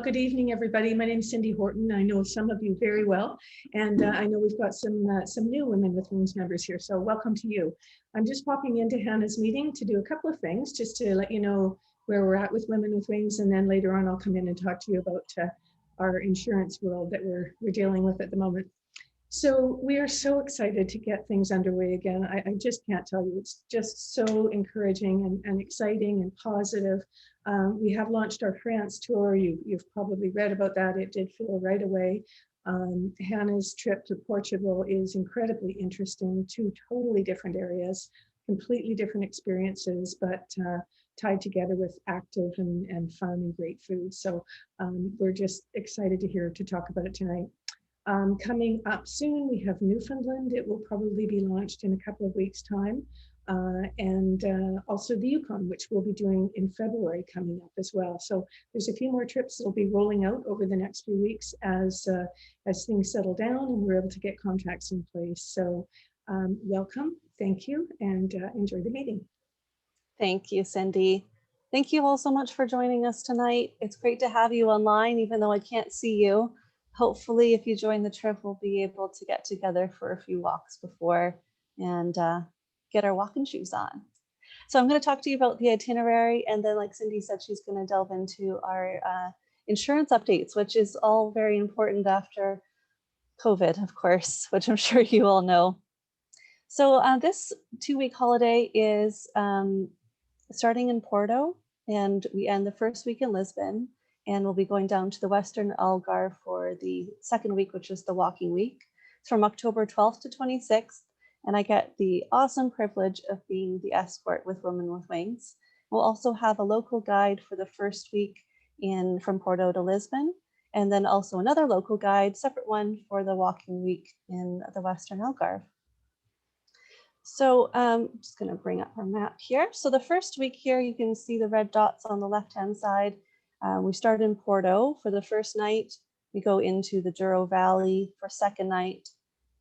Good evening, everybody. My name is Cindy Horton. I know some of you very well, and I know we've got some new Women with Wings members here, so welcome to you. I'm just popping into Hannah's meeting to do a couple of things, just to let you know where we're at with Women with Wings, and then later on I'll come in and talk to you about our insurance world that we're dealing with at the moment. So we are so excited to get things underway again. I just can't tell you, it's just so encouraging and exciting and positive. We have launched our France tour. You've probably read about that. It did fill right away. Hannah's trip to Portugal is incredibly interesting. Two totally different areas, completely different experiences, but tied together with active and fun and great food. So we're just excited to talk about it tonight. Coming up soon, we have Newfoundland. It will probably be launched in a couple of weeks' time. And also the Yukon, which we'll be doing in February coming up as well. So there's a few more trips that will be rolling out over the next few weeks as things settle down and we're able to get contracts in place. So welcome, thank you, and enjoy the meeting. Thank you, Cindy. Thank you all so much for joining us tonight. It's great to have you online, even though I can't see you. Hopefully, if you join the trip, we'll be able to get together for a few walks before and get our walking shoes on. So I'm going to talk to you about the itinerary, and then like Cindy said, she's going to delve into our insurance updates, which is all very important after COVID, of course, which I'm sure you all know. So this 2-week holiday is starting in Porto, and we end the first week in Lisbon, and we'll be going down to the Western Algarve for the second week, which is the walking week. It's from October 12th to 26th, and I get the awesome privilege of being the escort with Women with Wings. We'll also have a local guide for the first week from Porto to Lisbon, and then also another local guide, separate one for the walking week in the Western Algarve. So I'm just going to bring up our map here. So the first week here, you can see the red dots on the left-hand side. We start in Porto for the first night. We go into the Douro Valley for second night,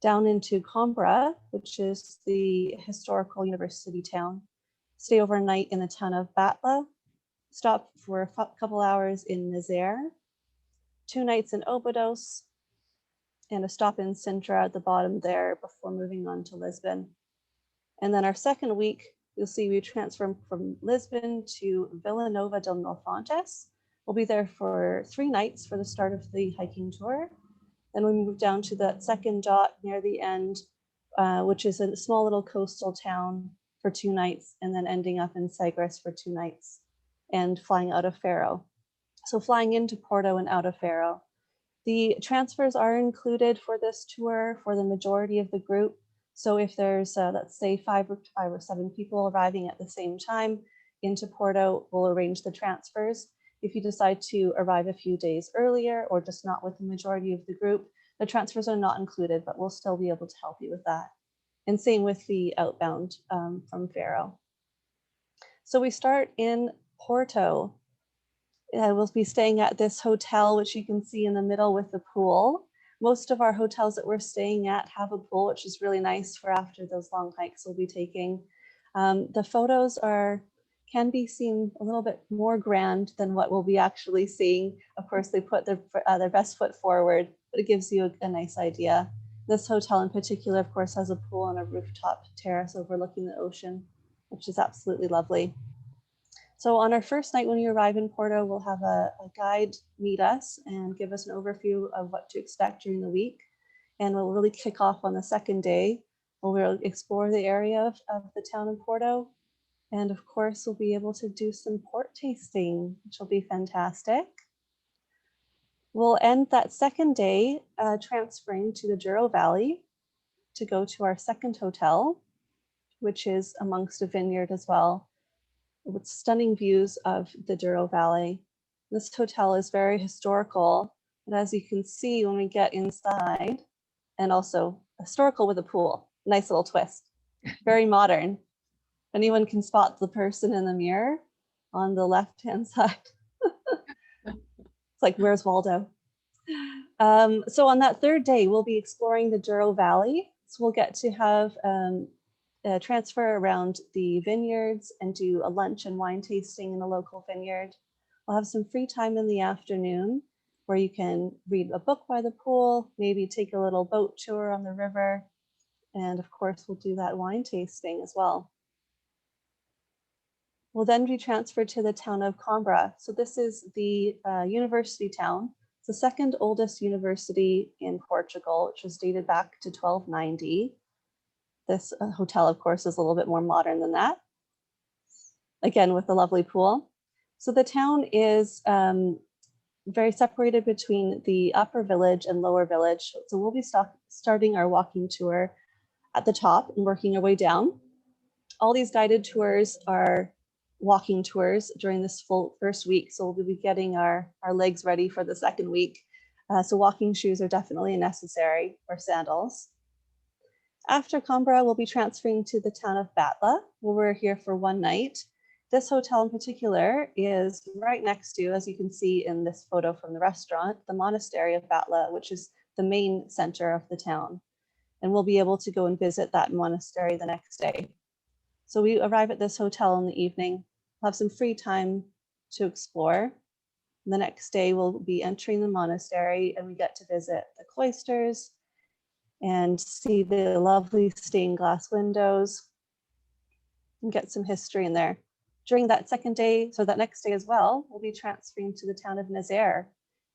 down into Coimbra, which is the historical university town. Stay overnight in the town of Batla. Stop for a couple hours in Nazaire. 2 nights in Óbidos, and a stop in Sintra at the bottom there before moving on to Lisbon. And then our second week, you'll see we transfer from Lisbon to Vila Nova del Mil Fontes. We'll be there for 3 nights for the start of the hiking tour. Then we move down to that second dot near the end, which is a small little coastal town for 2 nights, and then ending up in Sagres for 2 nights and flying out of Faro. So flying into Porto and out of Faro. The transfers are included for this tour for the majority of the group. So if there's, let's say, 5 or 7 people arriving at the same time into Porto, we'll arrange the transfers. If you decide to arrive a few days earlier or just not with the majority of the group, the transfers are not included, but we'll still be able to help you with that. And same with the outbound from Faro. So we start in Porto. We'll be staying at this hotel, which you can see in the middle with the pool. Most of our hotels that we're staying at have a pool, which is really nice for after those long hikes we'll be taking. The photos can be seen a little bit more grand than what we'll be actually seeing. Of course, they put their best foot forward, but it gives you a nice idea. This hotel in particular, of course, has a pool on a rooftop terrace overlooking the ocean, which is absolutely lovely. So on our first night when you arrive in Porto, we'll have a guide meet us and give us an overview of what to expect during the week. And we'll really kick off on the second day. We'll explore the area of the town in Porto. And of course, we'll be able to do some port tasting, which will be fantastic. We'll end that second day transferring to the Douro Valley to go to our second hotel, which is amongst a vineyard as well, with stunning views of the Douro Valley. This hotel is very historical, and as you can see when we get inside, and also historical with a pool, nice little twist, very modern. Anyone can spot the person in the mirror on the left-hand side. It's like, where's Waldo? So on that third day, we'll be exploring the Douro Valley. So we'll get to have a transfer around the vineyards and do a lunch and wine tasting in the local vineyard. We'll have some free time in the afternoon where you can read a book by the pool, maybe take a little boat tour on the river. And of course, we'll do that wine tasting as well. We'll then be transferred to the town of Coimbra. So this is the university town. It's the second oldest university in Portugal, which was dated back to 1290. This hotel, of course, is a little bit more modern than that. Again, with the lovely pool. So the town is very separated between the upper village and lower village. So we'll be starting our walking tour at the top and working our way down. All these guided tours are walking tours during this full first week. So we'll be getting our legs ready for the second week. So walking shoes are definitely necessary, or sandals. After Coimbra, we'll be transferring to the town of Batla, where we're here for one night. This hotel in particular is right next to, as you can see in this photo from the restaurant, the monastery of Batla, which is the main center of the town. And we'll be able to go and visit that monastery the next day. So we arrive at this hotel in the evening, have some free time to explore. The next day we'll be entering the monastery and we get to visit the cloisters and see the lovely stained glass windows and get some history in there. During that second day, so that next day as well, we'll be transferring to the town of Nazaire.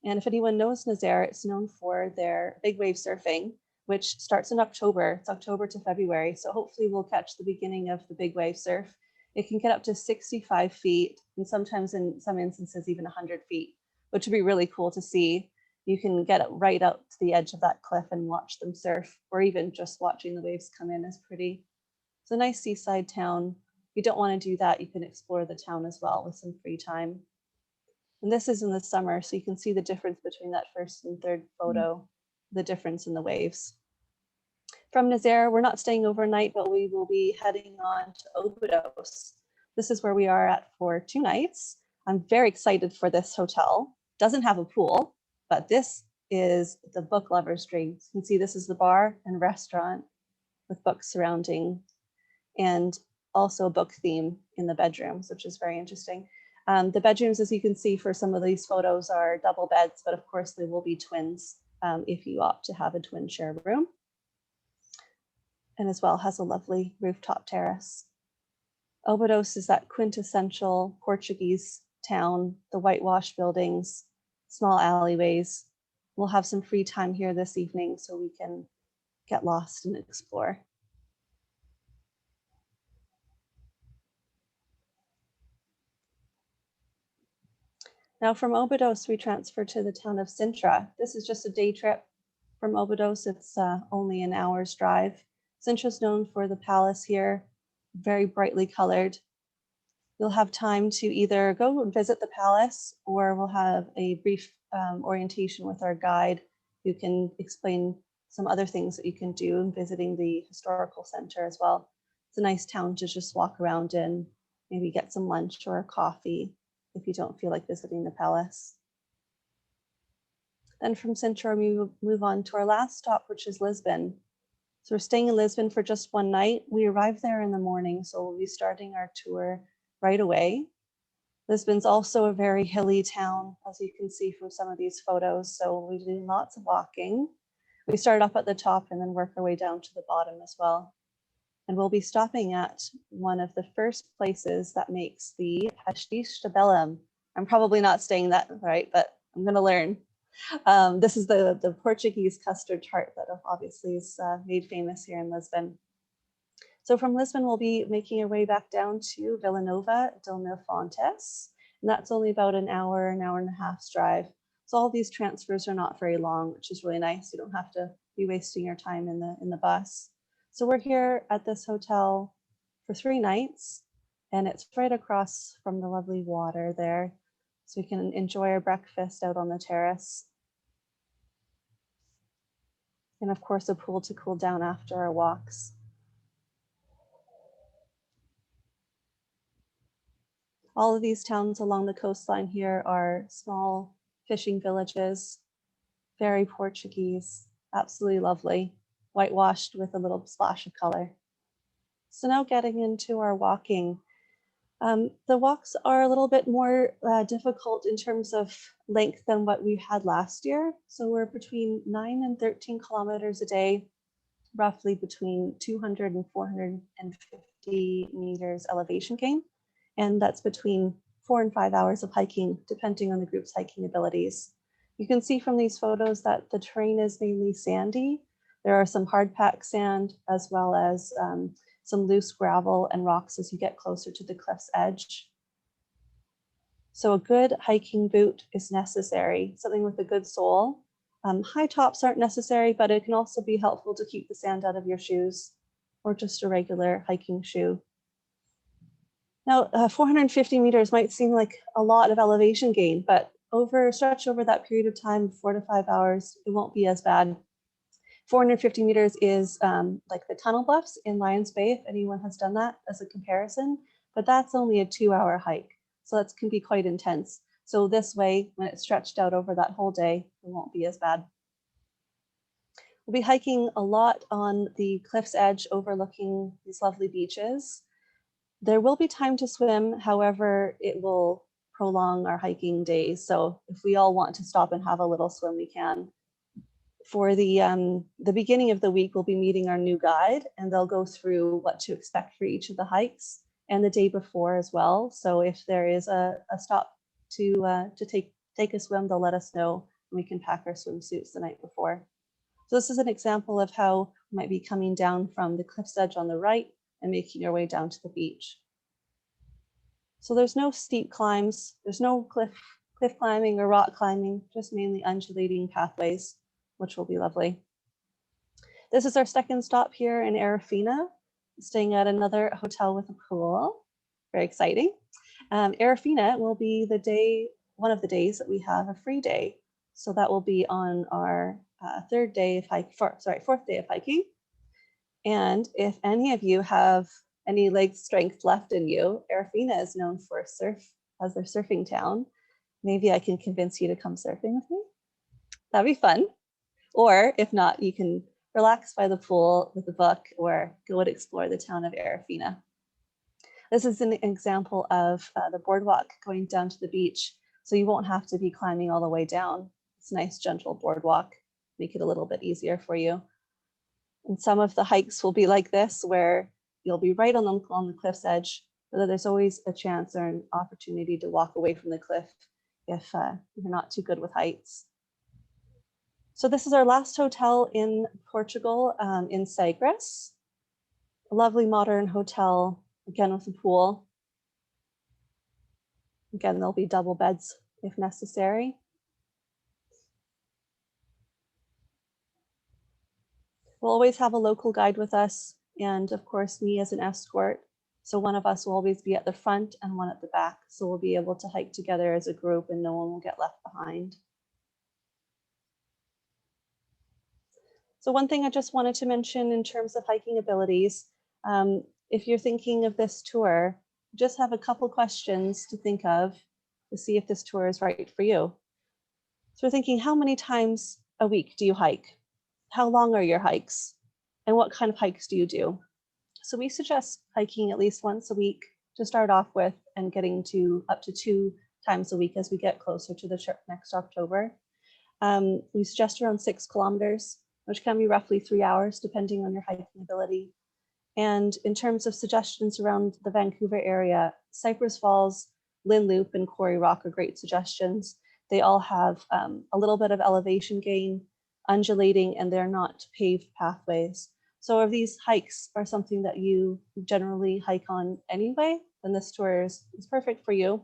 And if anyone knows Nazaire, it's known for their big wave surfing, which starts in October. It's October to February. So hopefully we'll catch the beginning of the big wave surf. It can get up to 65 feet and sometimes in some instances even 100 feet, which would be really cool to see. You can get right out to the edge of that cliff and watch them surf, or even just watching the waves come in is pretty. It's a nice seaside town. If you don't want to do that, you can explore the town as well with some free time. And this is in the summer, so you can see the difference between that first and third photo, the difference in the waves. From Nazaire, we're not staying overnight, but we will be heading on to Obidos. This is where we are at for 2 nights. I'm very excited for this hotel. Doesn't have a pool, but this is the book lover's dream. You can see this is the bar and restaurant with books surrounding, and also a book theme in the bedrooms, which is very interesting. The bedrooms, as you can see for some of these photos, are double beds, but of course they will be twins if you opt to have a twin share room. And as well has a lovely rooftop terrace. Obidos is that quintessential Portuguese town, the whitewashed buildings, small alleyways. We'll have some free time here this evening so we can get lost and explore. Now from Obidos, we transfer to the town of Sintra. This is just a day trip from Obidos. It's only an hour's drive. Sintra is known for the palace here, very brightly colored. You'll have time to either go and visit the palace, or we'll have a brief orientation with our guide who can explain some other things that you can do in visiting the historical center as well. It's a nice town to just walk around in, maybe get some lunch or a coffee if you don't feel like visiting the palace. Then from Sintra, we move on to our last stop, which is Lisbon. So we're staying in Lisbon for just one night. We arrive there in the morning, so we'll be starting our tour right away. Lisbon's also a very hilly town, as you can see from some of these photos. So we do lots of walking. We start up at the top and then work our way down to the bottom as well. And we'll be stopping at one of the first places that makes the hashish de Belém. I'm probably not saying that right, but I'm going to learn. This is the Portuguese custard tart that obviously is made famous here in Lisbon. So from Lisbon, we'll be making our way back down to Vila Nova del Mil Fontes, and that's only about an hour and a half's drive. So all these transfers are not very long, which is really nice. You don't have to be wasting your time in the bus. So we're here at this hotel for 3 nights, and it's right across from the lovely water there. So we can enjoy our breakfast out on the terrace. And of course, a pool to cool down after our walks. All of these towns along the coastline here are small fishing villages, very Portuguese, absolutely lovely, whitewashed with a little splash of color. So now getting into our walking. The walks are a little bit more difficult in terms of length than what we had last year. So we're between 9 and 13 kilometers a day, roughly between 200 and 450 meters elevation gain. And that's between 4 and 5 hours of hiking, depending on the group's hiking abilities. You can see from these photos that the terrain is mainly sandy. There are some hard packed sand, as well as some loose gravel and rocks as you get closer to the cliff's edge. So a good hiking boot is necessary, something with a good sole. High tops aren't necessary, but it can also be helpful to keep the sand out of your shoes, or just a regular hiking shoe. Now, 450 meters might seem like a lot of elevation gain, but stretch over that period of time, 4 to 5 hours, it won't be as bad. 450 meters is like the tunnel bluffs in Lions Bay, if anyone has done that as a comparison, but that's only a 2-hour hike. So that can be quite intense. So this way, when it's stretched out over that whole day, it won't be as bad. We'll be hiking a lot on the cliff's edge overlooking these lovely beaches. There will be time to swim, however, it will prolong our hiking days. So if we all want to stop and have a little swim, we can. For the beginning of the week, we'll be meeting our new guide, and they'll go through what to expect for each of the hikes, and the day before as well. So if there is a stop to take a swim, they'll let us know, and we can pack our swimsuits the night before. So this is an example of how we might be coming down from the cliff's edge on the right and making our way down to the beach. So there's no steep climbs, there's no cliff climbing or rock climbing, just mainly undulating pathways, which will be lovely. This is our second stop here in Arafina, staying at another hotel with a pool. Very exciting. Arafina will be one of the days that we have a free day. So that will be on our fourth day of hiking. And if any of you have any leg strength left in you, Arafina is known for as their surfing town. Maybe I can convince you to come surfing with me. That'd be fun. Or if not, you can relax by the pool with a book or go and explore the town of Arafina. This is an example of the boardwalk going down to the beach. So you won't have to be climbing all the way down. It's a nice, gentle boardwalk, make it a little bit easier for you. And some of the hikes will be like this, where you'll be right on the cliff's edge, but there's always a chance or an opportunity to walk away from the cliff if you're not too good with heights. So this is our last hotel in Portugal, in Sagres. A lovely modern hotel, again with a pool. Again, there'll be double beds if necessary. We'll always have a local guide with us, and of course me as an escort. So one of us will always be at the front and one at the back. So we'll be able to hike together as a group and no one will get left behind. So one thing I just wanted to mention in terms of hiking abilities, if you're thinking of this tour, just have a couple questions to think of to see if this tour is right for you. So we're thinking, how many times a week do you hike? How long are your hikes? And what kind of hikes do you do? So we suggest hiking at least once a week to start off with, and getting to up to 2 times a week as we get closer to the trip next October. We suggest around 6 kilometers, which can be roughly 3 hours depending on your hiking ability. And in terms of suggestions around the Vancouver area, Cypress Falls, Lynn Loop, and Quarry Rock are great suggestions. They all have a little bit of elevation gain, undulating, and they're not paved pathways. So if these hikes are something that you generally hike on anyway, then this tour is perfect for you.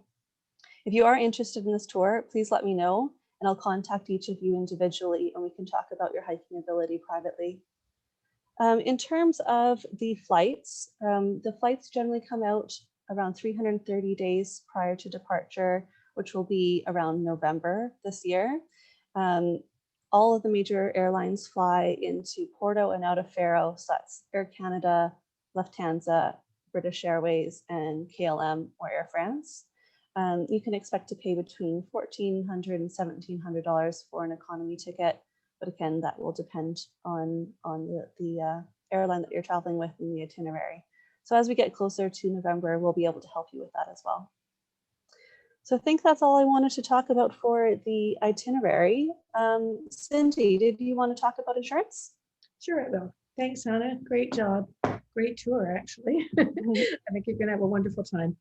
If you are interested in this tour, please let me know, and I'll contact each of you individually and we can talk about your hiking ability privately. In terms of the flights generally come out around 330 days prior to departure, which will be around November this year. All of the major airlines fly into Porto and out of Faro, so that's Air Canada, Lufthansa, British Airways, and KLM or Air France. You can expect to pay between $1,400 and $1,700 for an economy ticket, but again, that will depend on the airline that you're traveling with and the itinerary. So as we get closer to November, we'll be able to help you with that as well. So I think that's all I wanted to talk about for the itinerary. Cindy, did you want to talk about insurance? Sure, I will. Thanks, Hannah. Great job. Great tour, actually. I think you're going to have a wonderful time.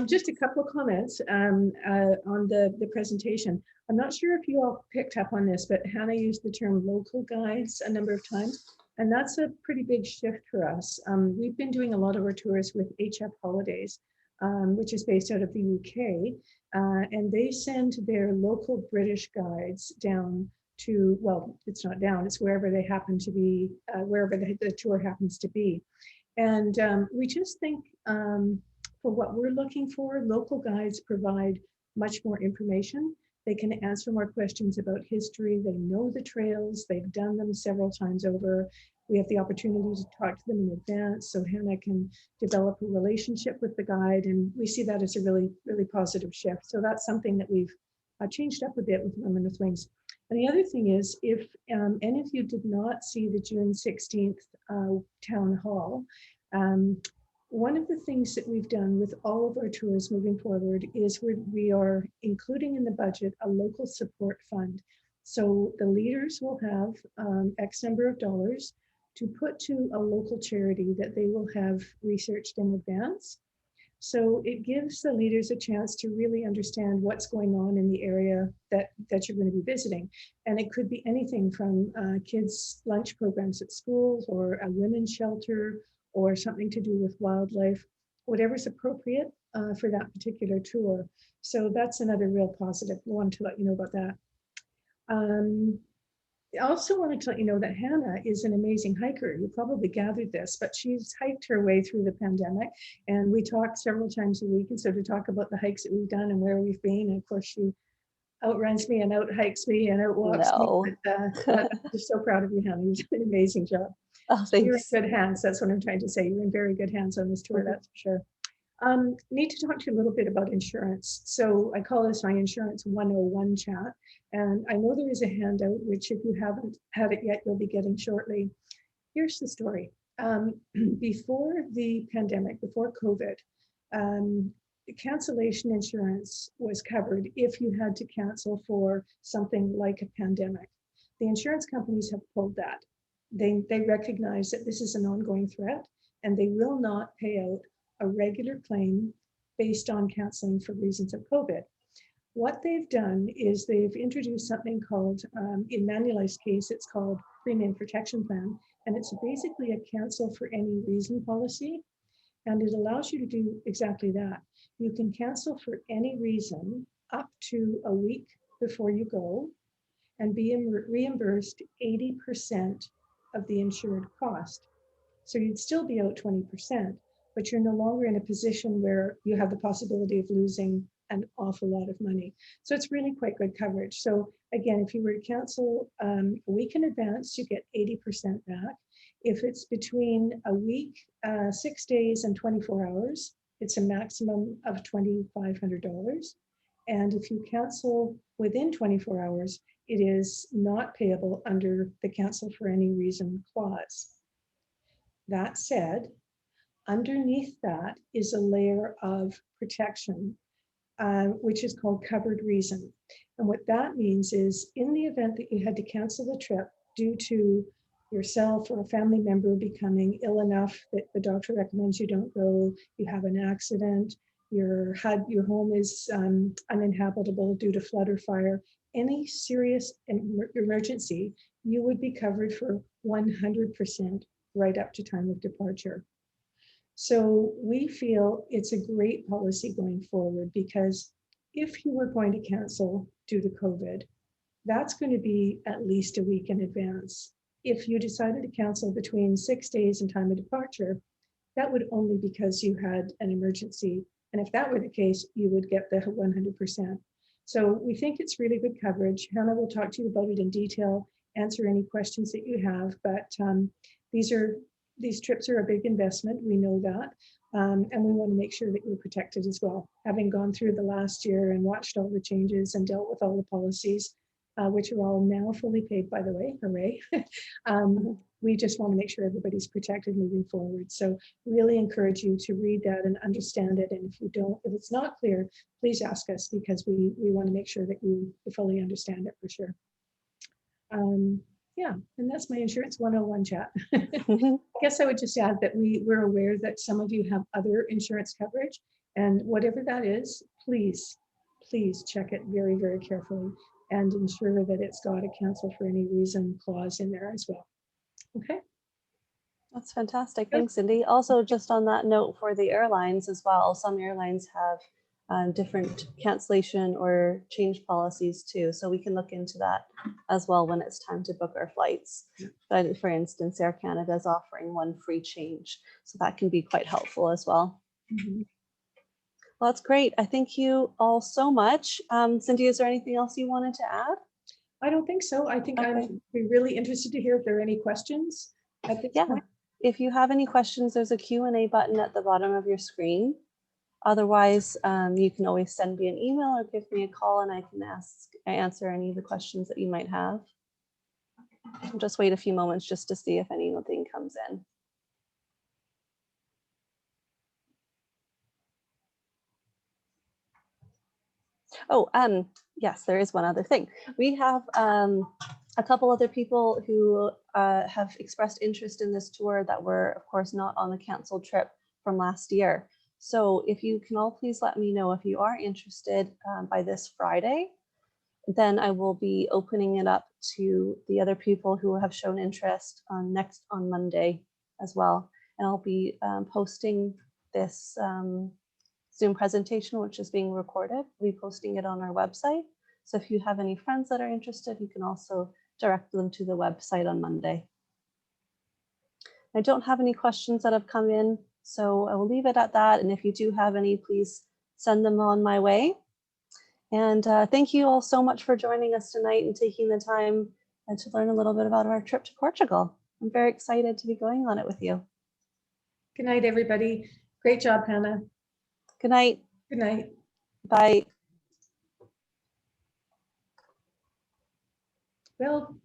Just a couple of comments on the presentation. I'm not sure if you all picked up on this, but Hannah used the term local guides a number of times, and that's a pretty big shift for us. We've been doing a lot of our tours with HF Holidays, which is based out of the UK, and they send their local British guides down to, well, it's not down, it's wherever they happen to be, wherever the tour happens to be. And we just think for what we're looking for, local guides provide much more information. They can answer more questions about history. They know the trails. They've done them several times over. We have the opportunity to talk to them in advance, so Hannah can develop a relationship with the guide, and we see that as a really, really positive shift. So that's something that we've changed up a bit with Women with Wings. And the other thing is, if any of you did not see the June 16th town hall, one of the things that we've done with all of our tours moving forward is we are including in the budget a local support fund. So the leaders will have X number of dollars to put to a local charity that they will have researched in advance. So it gives the leaders a chance to really understand what's going on in the area that you're going to be visiting. And it could be anything from kids' lunch programs at schools, or a women's shelter, or something to do with wildlife, whatever's appropriate for that particular tour. So that's another real positive. I wanted to let you know about that. I also wanted to let you know that Hannah is an amazing hiker. You probably gathered this, but she's hiked her way through the pandemic, and we talk several times a week. And so to talk about the hikes that we've done and where we've been, and of course she outruns me and out hikes me and outwalks me. But I'm just so proud of you, Hannah. You did an amazing job. Oh, so you're in thanks. good hands. That's what I'm trying to say. You're in very good hands on this tour, that's for sure. Need to talk to you a little bit about insurance. So I call this my Insurance 101 chat. And I know there is a handout, which if you haven't had it yet, you'll be getting shortly. Here's the story. Before the pandemic, before COVID, cancellation insurance was covered if you had to cancel for something like a pandemic. The insurance companies have pulled that. They recognize that this is an ongoing threat, and they will not pay out a regular claim based on canceling for reasons of COVID. What they've done is they've introduced something called, in Manulife's case, it's called Premium Protection Plan, and it's basically a cancel for any reason policy, and it allows you to do exactly that. You can cancel for any reason up to a week before you go and be reimbursed 80% of the insured cost. So you'd still be out 20%, but you're no longer in a position where you have the possibility of losing an awful lot of money. So it's really quite good coverage. So again, if you were to cancel a week in advance, you get 80% back. If it's between a week, 6 days, and 24 hours, it's a maximum of $2,500. And if you cancel within 24 hours, it is not payable under the cancel for any reason clause. That said, underneath that is a layer of protection, which is called covered reason. And what that means is, in the event that you had to cancel the trip due to yourself or a family member becoming ill enough that the doctor recommends you don't go, you have an accident, your home is uninhabitable due to flood or fire, any serious emergency, you would be covered for 100% right up to time of departure. So we feel it's a great policy going forward, because if you were going to cancel due to COVID, that's going to be at least a week in advance. If you decided to cancel between 6 days and time of departure, that would only because you had an emergency. And if that were the case, you would get the 100%. So we think it's really good coverage. Hannah will talk to you about it in detail, answer any questions that you have, but these trips are a big investment, we know that, and we want to make sure that you're protected as well. Having gone through the last year and watched all the changes and dealt with all the policies, which are all now fully paid, by the way, hooray. We just want to make sure everybody's protected moving forward. So really encourage you to read that and understand it. And if it's not clear, please ask us, because we want to make sure that you fully understand it for sure. Yeah, and that's my Insurance 101 chat. I guess I would just add that we're aware that some of you have other insurance coverage, and whatever that is, please check it very, very carefully and ensure that it's got a cancel for any reason clause in there as well. Okay. That's fantastic. Good. Thanks, Cindy. Also, just on that note for the airlines as well, some airlines have different cancellation or change policies too. So we can look into that as well when it's time to book our flights. But for instance, Air Canada is offering one free change. So that can be quite helpful as well. Well, that's great. I thank you all so much. Cindy, is there anything else you wanted to add? I don't think so. I think I'd be really interested to hear if there are any questions at this point. If you have any questions, there's a Q&A button at the bottom of your screen. Otherwise, you can always send me an email or give me a call and I can answer any of the questions that you might have. I'll just wait a few moments just to see if anything comes in. Oh, yes, there is one other thing. We have a couple other people who have expressed interest in this tour that were, of course, not on the canceled trip from last year. So if you can all please let me know if you are interested by this Friday, then I will be opening it up to the other people who have shown interest on Monday as well. And I'll be posting this Zoom presentation, which is being recorded. We'll be posting it on our website. So if you have any friends that are interested, you can also direct them to the website on Monday. I don't have any questions that have come in, so I will leave it at that. And if you do have any, please send them on my way. And thank you all so much for joining us tonight and taking the time to learn a little bit about our trip to Portugal. I'm very excited to be going on it with you. Good night, everybody. Great job, Hannah. Good night. Good night. Bye. Well.